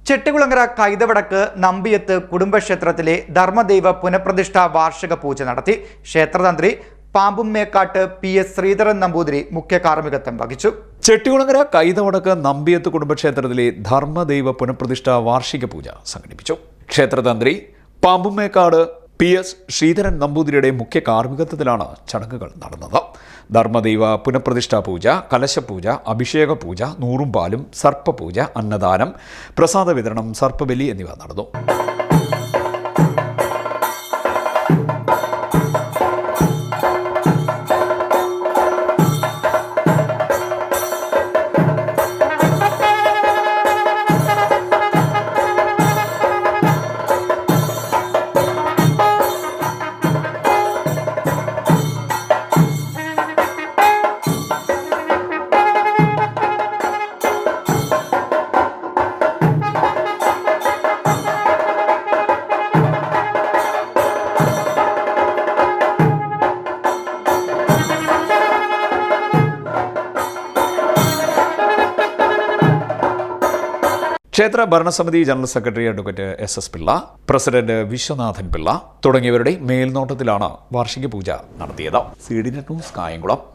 ചെട്ടികുളങ്ങര കൈതവടക്ക് നമ്പിയത്ത് കുടുംബക്ഷേത്രത്തിലെ ധർമ്മദൈവ പുനഃപ്രതിഷ്ഠാ വാർഷിക പൂജ നടത്തി. ക്ഷേത്രതന്ത്രി പാമ്പുമ്മേക്കാട്ട് PS ശ്രീധരൻ നമ്പൂതിരി മുഖ്യ കാർമ്മികത്വം വഹിച്ചു. ചെട്ടികുളങ്ങര കൈതവടക്ക് നമ്പിയത്ത് കുടുംബക്ഷേത്രത്തിലെ ധർമ്മദൈവ പുനഃപ്രതിഷ്ഠാ വാർഷിക പൂജ സംഘടിപ്പിച്ചു. ക്ഷേത്രതന്ത്രി പാമ്പുമ്മേക്കാട് PS ശ്രീധരൻ നമ്പൂതിരിയുടെ മുഖ്യ കാർമ്മികത്വത്തിലാണ് ചടങ്ങുകൾ നടന്നത്. ധർമ്മദൈവ പുനഃപ്രതിഷ്ഠാ പൂജ, കലശപൂജ, അഭിഷേക പൂജ, നൂറും പാലും, സർപ്പപൂജ, അന്നദാനം, പ്രസാദ വിതരണം, സർപ്പബലി എന്നിവ നടന്നു. ക്ഷേത്ര ഭരണസമിതി general secretary advocate SS Pillai, president Viswanathan Pillai തുടങ്ങിയവരുടെ മേൽനോട്ടത്തിലാണ് വാർഷിക പൂജ നടത്തിയത്. CDNet news, Kayamkulam.